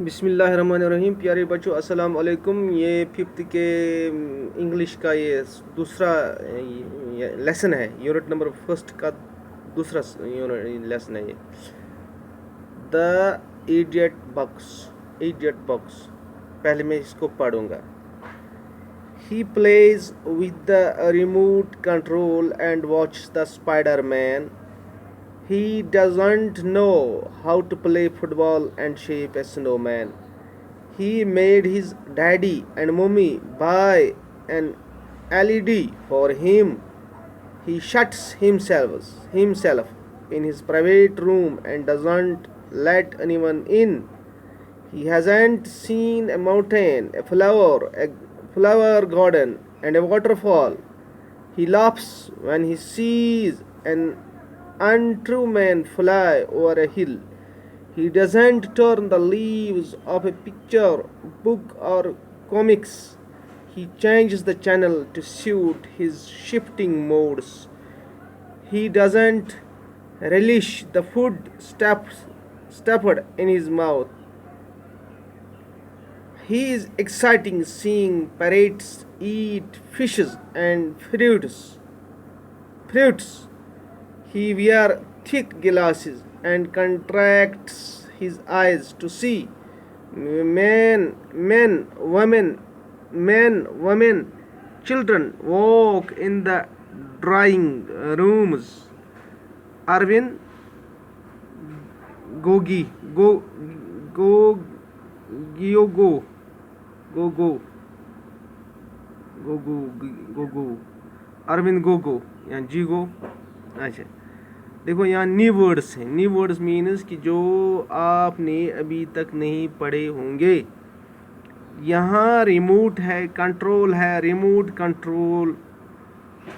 بسم اللہ الرحمن الرحیم. پیارے بچوں السلام علیکم. یہ 5th کے انگلش کا یہ دوسرا لیسن ہے. یونٹ نمبر 1 کا دوسرا لیسن ہے یہ. دا ایڈیٹ باکس. پہلے میں اس کو پڑھوں گا. He plays with the remote control and watches the Spider-Man. He doesn't know how to play football and shape a snowman. He made his daddy and mommy buy an LED for him. He shuts himself in his private room and doesn't let anyone in. He hasn't seen a mountain, a flower garden, and a waterfall. He laughs when he sees an untrue man fly over a hill. He doesn't turn the leaves of a picture book or comics. He changes the channel to suit his shifting moods. He doesn't relish the food stuffed in his mouth. He is excited seeing parrots eat fishes and fruits. He wears thick glasses and contracts his eyes to see. Men, women, children walk in the drawing rooms. Arvin Arvind Gogo یا جیگو. اچھا دیکھو یہاں new words ہیں. New words means کہ جو آپ نے ابھی تک نہیں پڑھے ہوں گے. یہاں ریموٹ ہے, کنٹرول ہے, remote control,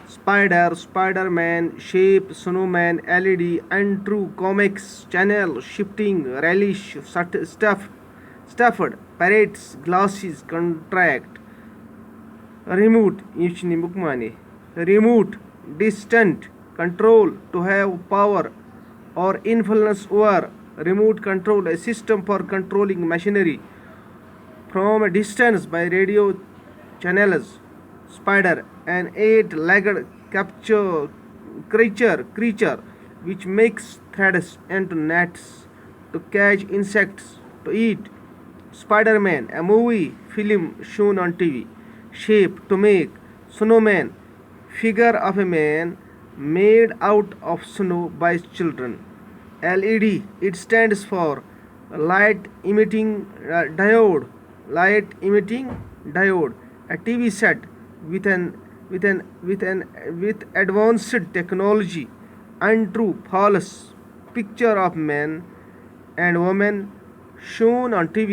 Spiderman, shape, snowman, LED, intro, comics, channel, shifting, relish, stuffed, parrots, glasses, contract. Remote یہ چھ نمیک معنی. Remote distant, control, to have power or influence over. Remote control, a system for controlling machinery from a distance by radio channels. Spider, an 8-legged creature which makes threads and nets to catch insects to eat. Spider-Man, a movie film shown on TV. Shape, to make. Snowman, figure of a man made out of snow by children. LED, it stands for light emitting diode. A TV set with advanced technology. Untrue, false, picture of men and women shown on TV.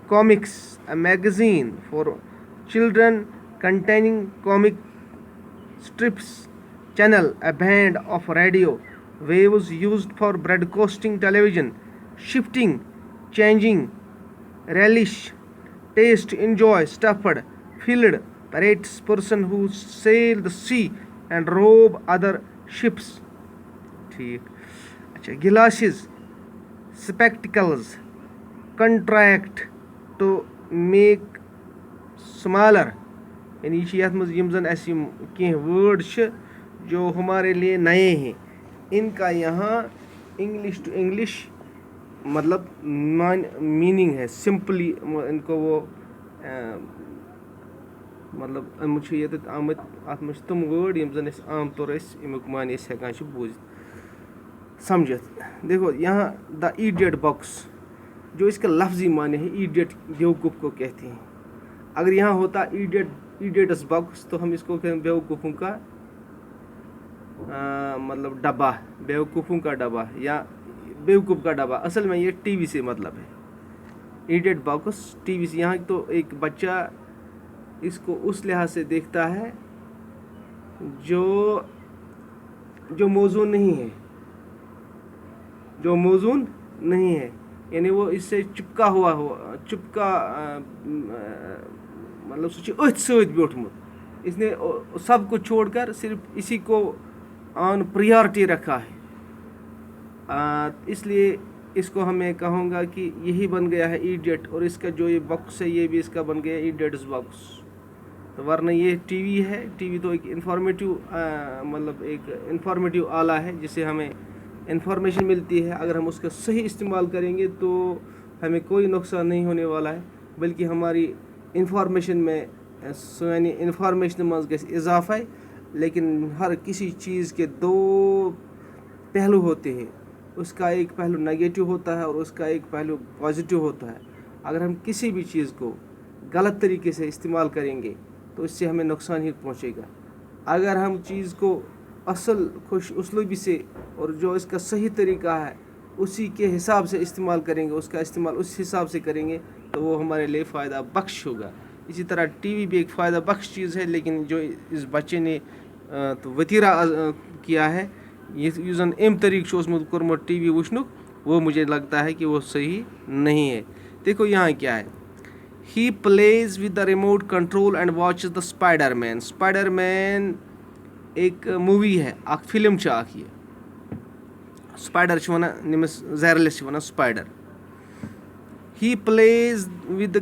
Comics, a magazine for children containing comic strips. Channel, a band of radio waves used for broadcasting television. Shifting, changing. Relish, taste, enjoy. Stuffed, filled. Parrots, person who sail the sea and rob other ships. ٹھیک. اچھا glasses, spectacles, contract, to make smaller. یعنی یہ یتھ منٛز یِم زن اَسہِ یِم کینٛہہ وٲرڈ چھِ جو ہمارے لیے نئے ہیں, ان کا یہاں انگلش ٹو انگلش مطلب میننگ ہے. سمپلی ان کو وہ مطلب امیُک چھُ ییٚتٮ۪تھ آمٕتۍ اَتھ منٛز چھِ تِم وٲرڈ یِم زن أسۍ عام طور أسۍ امیُک معنی أسۍ ہٮ۪کان چھِ بوٗزِتھ سمجھتھ. دیکھو یہاں دا ایڈیٹ باکس, جو اس کا لفظی معنی ہے ایڈیٹ, بیوقوف کو کہتے ہیں. اگر یہاں ہوتا ایڈیٹس باکس تو ہم اس کو کہتے ہیں بیوقوفوں کا مطلب ڈبہ, بیوقوفوں کا ڈبہ یا بیوقوف کا ڈبہ. اصل میں یہ ٹی وی سے مطلب ہے. ایڈیٹ باکس ٹی وی سے. یہاں تو ایک بچہ اس کو اس لحاظ سے دیکھتا ہے جو موزون نہیں ہے, یعنی وہ اس سے چپکا مطلب سہ اتھ سۭتۍ بیوٹھمت. اس نے سب کو چھوڑ کر صرف اسی کو آن پریارٹی رکھا ہے. اس لیے اس کو ہمیں کہوں گا کہ یہی بن گیا ہے ایڈیٹ، اور اس کا جو یہ باکس ہے یہ بھی اس کا بن گیا ایڈیٹس باکس. تو ورنہ یہ ٹی وی ہے. ٹی وی تو ایک مطلب ایک انفارمیٹیو آلہ ہے جس سے ہمیں انفارمیشن ملتی ہے. اگر ہم اس کا صحیح استعمال کریں گے تو ہمیں کوئی نقصان نہیں ہونے والا ہے، بلکہ ہماری انفارمیشن میں سانی انفارمیشن منٛز گژھِ اضافہ. لیکن ہر کسی چیز کے دو پہلو ہوتے ہیں. اس کا ایک پہلو نگیٹو ہوتا ہے اور اس کا ایک پہلو پازیٹیو ہوتا ہے. اگر ہم کسی بھی چیز کو غلط طریقے سے استعمال کریں گے تو اس سے ہمیں نقصان ہی پہنچے گا. اگر ہم چیز کو اصل خوش اسلوبی سے اور جو اس کا صحیح طریقہ ہے اسی کے حساب سے استعمال کریں گے، اس کا استعمال اس حساب سے کریں گے تو وہ ہمارے لیے فائدہ بخش ہوگا. اسی طرح ٹی وی بھی ایک فائدہ بخش چیز ہے، لیکن جو اس بچے نے وطیرہ کیا ہے، یُس زن اَمہِ طریقہٕ چھُ اوسمُت کوٚرمُت ٹی وی وٕچھنُک، وہ مجھے لگتا ہے کہ وہ صحیح نہیں ہے. دیکھو یہاں کیا ہے. He plays with the remote control and watches the Spiderman. Spiderman ایک مووی ہے، اکھ فلم چھِ اکھ. یہ اسپائڈر چھِ وَنان ییٚمِس زیرلِس چھِ وَنان spider. He plays with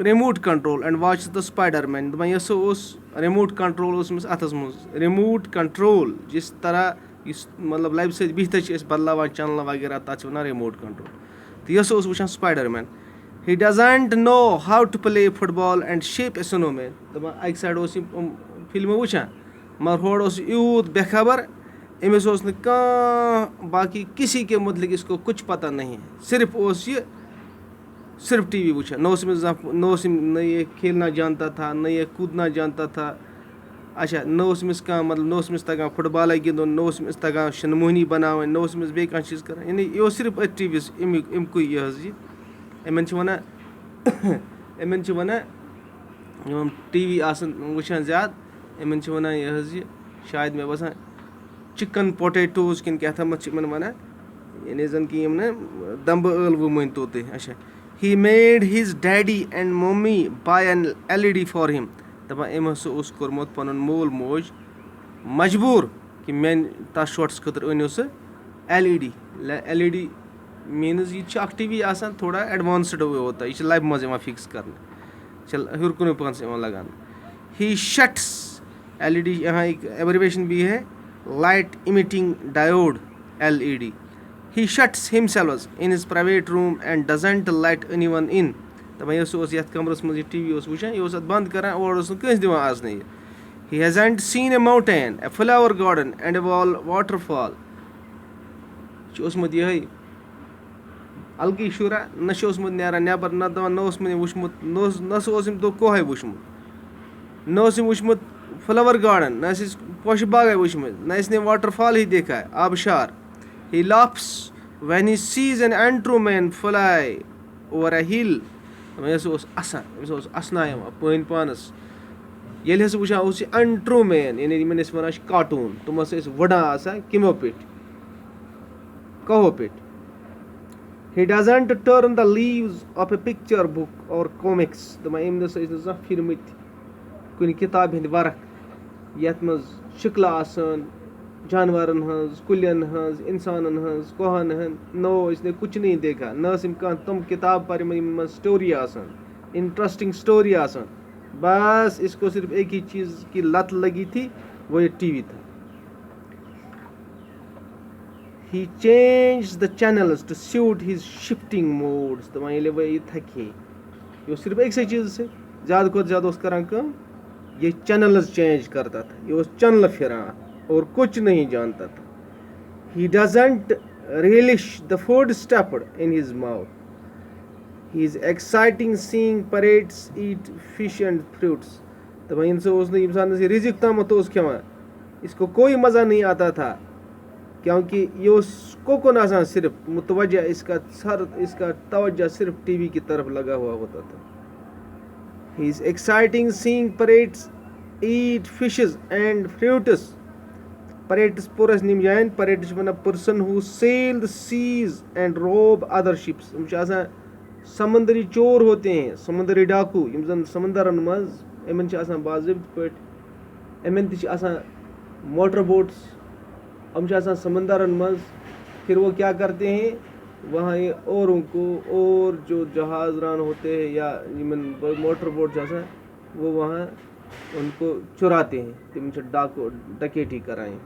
remote control and watches the Spiderman. دَپان یہِ ہسا اوس ریموٹ کنٹرول اوس أمِس اَتھس منٛز. ریموٹ کنٹرول جس طرح یُس مطلب لبہِ سۭتۍ بِہتھٕے چھِ أسۍ بدلاوان چنلہٕ وغیرہ تَتھ چھِ وَنان ریموٹ کنٹرول. تہٕ یہِ ہسا اوس وٕچھان اسپایڈر مین. ہی doesn't know how to play football and shape a snowman. دَپان اَکہِ سایڈٕ اوس یہِ فِلمہٕ وٕچھان مگر ہورٕ اوس یہِ یوٗت بے خبر، أمِس اوس نہٕ کانٛہہ باقی کسی کے متعلق اس کو کچھ پتہ نہیں. صرف اوس یہ صرف ٹی وی وٕچھان. نہ اوس نہ یہ کھیلنا جانتا تھا، نہ یہ کودنا جانتا تھا. اچھا نہ اوس أمِس کانٛہہ مطلب نہ اوس أمِس تگان فٹ بالے گِنٛدُن، نہ اوس أمِس تگان شِنہٕ موہنی بناوٕنۍ، نہ اوس أمِس بیٚیہِ کانٛہہ چیٖز کران. یعنی یہِ اوس صرف أتھۍ ٹی وی یَس اَمکُے یہِ حظ یہِ. یِمن چھِ وَنان یِم ٹی وی آسان وٕچھان زیادٕ، یِمن چھِ وَنان یہِ حظ یہِ شاید مےٚ باسان چِکن پوٹیٹوز کِنہٕ کیٛاہ تامَتھ چھِ یِمن وَنان. یعنی زَن کہِ یِم نہ دمبہٕ ٲلوٕ مٲنۍتو تُہۍ. اچھا he made his daddy and mummy buy an LED for him. دَپان أمۍ ہسا اوس کوٚرمُت پَنُن مول موج مجبوٗر کہِ میانہِ تَتھ شوٹَس خٲطرٕ أنِو سُہ LED. LED میٖنٕز یہِ تہِ چھِ اکھ ٹی وی آسان تھوڑا ایڈوانسٕڈ ہوتا ہے. یہِ چھِ لبہِ منٛز یِوان فِکٕس کرنہٕ، چھِ ہیوٚر کُنُے پہنَس یِوان لگاونہٕ. ہی شٹس LED یہاں ایک ایبریویشن بھی ہے، light emitting diode LED. He shuts himself in his private room and doesn't let anyone in. دَپان یہِ ہسا اوس یَتھ کمرس منٛز یہِ ٹی وی اوس وٕچھان، یہِ اوس اَتھ بنٛد کران، اورٕ اوس نہٕ کٲنٛسہِ دِوان اژنہٕ یہِ. He hasn't seen a mountain, a flower garden and a waterfall. چھُ اوسمُت یِہوے الگٕے شُرا، نہ چھُ اوسمُت نیران نٮ۪بر، نہ دَپان نہ اوس مےٚ یہِ وٕچھمُت، نہ سا اوس أمۍ دۄہ کوہے وٕچھمُت، نہ اوس أمۍ وٕچھمُت فلاور گاڈن، نہ ٲسۍ پوشہٕ باغے وٕچھمٕتۍ، نہ ٲسۍ نے واٹر فال ہی دیکھا ہے، آبشار. He laughs when he sees an untrue man fly over a hill. یہِ ہسا اوس اَسان، أمِس اوس اَسنان یِوان پٲنۍ پانَس. ییٚلہِ ہسا وٕچھان اوس یہِ اَنٹروٗ مین، یعنی یِمن أسۍ وَنان چھِ کاٹوٗن، تِم ہسا ٲسۍ وٕڑان آسان کیٚمو پیٚٹھۍ، کَہوٕ پیٚٹھۍ. He doesn't turn the leaves of a picture book or comics. دَپان أمۍ نسا ٲسۍ نہٕ زانٛہہ پھِرمٕتۍ کُنہِ کِتابہِ ہِنٛدۍ ورق یَتھ منٛز شِکلہٕ آسان جانورن ہٕنٛز، کُلٮ۪ن ہٕنٛز، اِنسانن ہٕنٛز، کوہن ہٕنٛز. نو ٲسۍ نے کُچھ نہیں دیکھا. نہ ٲس أمۍ کانٛہہ تِم کِتاب پَرِمٕژ یِمن منٛز سٹوری آسان، انٹرسٹنگ سٹوری آسان. بس اس کو صرف ایک ہی چیز کی لت لگی تھی، وہ یہ ٹی وی تھا. He changed the channels to suit his shifting moods. دَپان ییٚلہِ وۄنۍ یہِ تھکہِ ہے، یہِ اوس صرف أکسٕے چیٖزٕ سۭتۍ زیادٕ کھۄتہٕ زیادٕ اوس کران کٲم، یہ چینلز چینج کرتا تھا. یہ اوس چنلہٕ پھران اور کچھ نہیں جانتا تھا. He doesn't relish the food stuffed in his mouth. He is exciting seeing parrots eat fish and fruits. دَپان ییٚمہِ سۭتۍ اوس نہٕ ییٚمہِ ساتہٕ یہِ رِزق تامَتھ اوس کھٮ۪وان، اس کو کوئی مزہ نہیں آتا تھا، کیونکہ یہ اوس کوکُن آسان صرف متوجہ، اس کا توجہ صرف ٹی وی کی طرف لگا ہوا ہوتا تھا. He is exciting seeing parrots eat fishes and fruits. Parrots پوٚر اَسہِ یِم جایَن. parrots چھِ وَنان person who sail the seas and rob other ships. یِم چھِ آسان سمندری چور ہوتے ہیں، سمندری ڈاکوٗ یِم زَن سمندرن منٛز، یِمن چھِ آسان باضٲبطہٕ پٲٹھۍ، یِمن تہِ چھِ آسان موٹر بوٹس، یِم چھِ آسان سمندرن منٛز. پھر وہ کیا کرتے ہیں، وہاں یہ اوروں کو اور جو جہاز ران ہوتے ہیں یا موٹر بوٹ جیسا وہ وہاں ان کو چراتے ہیں تم ڈاکو ڈکیٹی کرائیں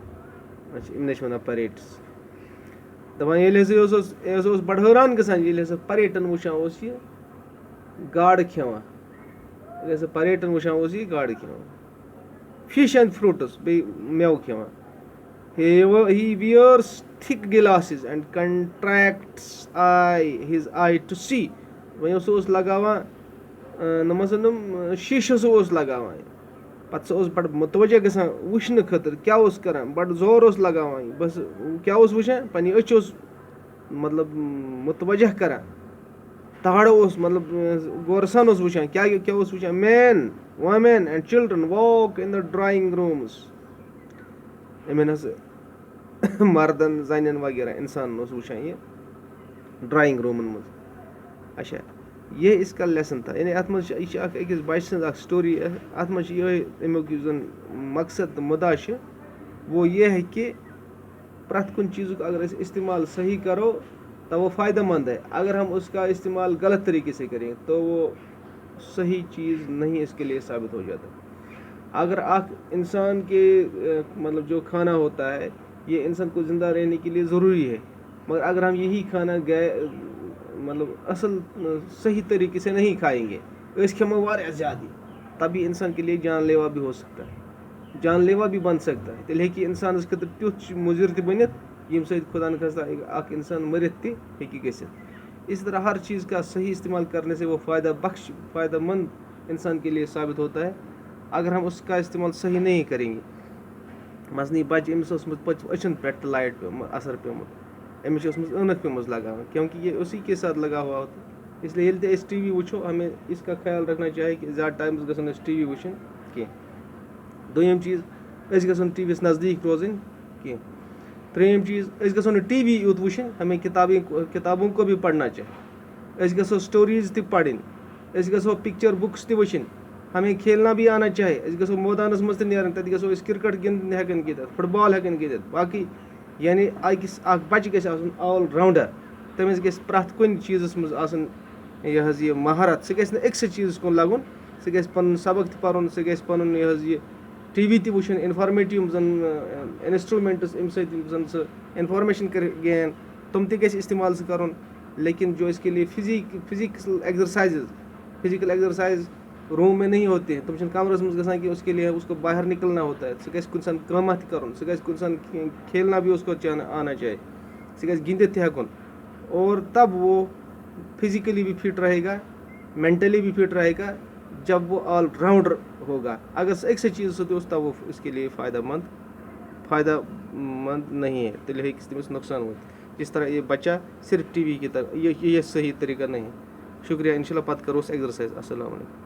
ونان پریٹس دپان ییٚلہِ ہسا یہ اوس بڑٕ حٲران گژھان ییٚلہِ ہسا پریٹن وٕچھان اوس یہ گاڈٕ کھٮ۪وان ییٚلہِ ہسا پریٹن وٕچھان اوس یہ گاڈٕ کھٮ۪وان فش اینڈ فروٹس بیٚیہِ میوٕ کھٮ۪وان he wears thick glasses and contracts his eye to see وۄنۍ سُہ اوس لگاوان نۄمَن سا نۄم شیٖشہٕ سُہ اوس لگاوان پتہٕ سُہ اوس بڑٕ متوجہ گژھان وٕچھنہٕ خٲطرٕ کیاہ اوس کران بڑٕ زور اوس لگاوان بس کیاہ اوس وٕچھان پننہِ أچھ اوس مطلب متوجہ کران تارٕ اوس مطلب غورٕ سان اوس وٕچھان کیاہ اوس وٕچھان men women and children walk in the drawing rooms یِمن حظ مردن زنٮ۪ن وغیرہ انسانن اوس وٕچھان یہِ ڈرایِنگ روٗمن منٛز اچھا یہ اس کا لیسن تھا یعنی اتھ منٛز یہِ چھِ اکھ أکِس بچہِ سٕنٛز اکھ سٹوری اتھ منٛز چھِ یِہوے امیُک یُس زن مقصد تہٕ مُدا چھِ وہ یہ ہے کہ پرٛٮ۪تھ کُنہِ چیٖزُک اگر أسۍ استعمال صحیح کرو تو وہ فائدہ مند ہے اگر ہم اس کا استعمال غلط طریقے سے کریں تو وہ صحیح چیز نہیں اس کے لیے ثابت ہو جاتا. اگر ایک انسان کے مطلب جو کھانا ہوتا ہے یہ انسان کو زندہ رہنے کے لیے ضروری ہے مگر اگر ہم یہی کھانا مطلب اصل صحیح طریقے سے نہیں کھائیں گے اس کھمو واریاہ زیادہ تبھی انسان کے لیے جان لیوا بھی ہو سکتا ہے جان لیوا بھی بن سکتا ہے تیٚلہِ ہیٚکہِ انسانس خٲطرٕ تیُتھ مُضِر تہِ بٔنِتھ ییٚمہِ سۭتۍ خدا نخواستہ اکھ انسان مٔرِتھ تہِ ہیٚکہِ گٔژھِتھ. اسی طرح ہر چیز کا صحیح استعمال کرنے سے وہ فائدہ مند انسان کے لیے ثابت ہوتا ہے اگر ہم اس کا استعمال صحیح نہیں کریں گے. مثلاً یہ بچہ أمِس اوسمُت أچھن پٮ۪ٹھ تہِ لایٹ اثر پیوٚمُت أمِس چھِ ٲسمٕژ عٲنکھ پیٚمٕژ لگاوٕنۍ کیونکہ یہ اسی کے ساتھ لگا ہوا ہوتا ہے اس لیے ییٚلہِ تہِ أسۍ ٹی وی وٕچھو ہمیں اس کا خیال رکھنا چاہیے کہ زیادٕ ٹایمس گژھن أسۍ ٹی وی وٕچھِنۍ کینٛہہ. دوٚیِم چیٖز أسۍ گژھو نہٕ ٹی وی یَس نزدیٖک روزٕنۍ کینٛہہ. ترٛیٚیِم چیٖز أسۍ گژھو نہٕ ٹی وی یوت وٕچھِنۍ ہمیں کتابوں کو بھی پڑھنا چاہیے أسۍ گژھو سٹوریز تہِ پرٕنۍ أسۍ گژھو پکچر بُکس تہِ وٕچھِنۍ ہمیں کھیلنا بھی آنا چاہیے أسۍ گژھو مٲدانس منٛز تہِ نیرٕنۍ تتہِ گژھو أسۍ کرکٹ گِنٛدٕنۍ ہٮ۪کان گِنٛدِتھ فٹ بال ہٮ۪کان گِنٛدِتھ باقٕے یعنی أکِس اکھ بچہِ گژھِ آسُن آل راوُنڈر تٔمِس گژھِ پرٛٮ۪تھ کُنہِ چیٖزس منٛز آسُن یہِ حظ یہِ مہارت سُہ گژھِ نہٕ أکسٕے چیٖزس کُن لگُن سُہ گژھِ پنُن سبق تہِ پرُن سُہ گژھِ پنُن یہِ حظ یہِ ٹی وی تہِ وٕچھُن انفارمیٹِو یِم زن انسٹرومینٹٕس اَمہِ سۭتۍ یِم زن سُہ انفارمیشن کرِ گین تِم تہِ گژھِ استعمال سُہ کرُن لیکن جو اس کے لیے فزیکل ایگزرسائز روم میں نہیں ہوتے ہیں تم چھِنہٕ کمرس منٛز گژھان کہ اس کے لیے اس کو باہر نکلنا ہوتا ہے سُہ گژھِ کُنہِ ساتہٕ کٲمہ تہِ کرُن سُہ گژھِ کُنہِ ساتہٕ کھیلنا بھی اس کو آنا چاہیے سُہ گژھِ گِنٛدِتھ تہِ ہٮ۪کُن اور تب وہ فزیکلی بھی فٹ رہے گا مینٹلی بھی فٹ رہے گا جب وہ آل راؤنڈر ہوگا. اگر سُہ أکسٕے چیٖزس سۭتۍ اوس تب وہ اس کے لیے فائدہ مند نہیں ہے تیٚلہِ ہیٚکہِ تٔمِس نۄقصان وٲتِتھ. جس طرح یہ بچہ صرف ٹی وی کی طرح یہ صحیح طریقہ نہیں. شکریہ انشاء اللہ پتہٕ کرو أسۍ ایگزرسائز. السلام علیکم.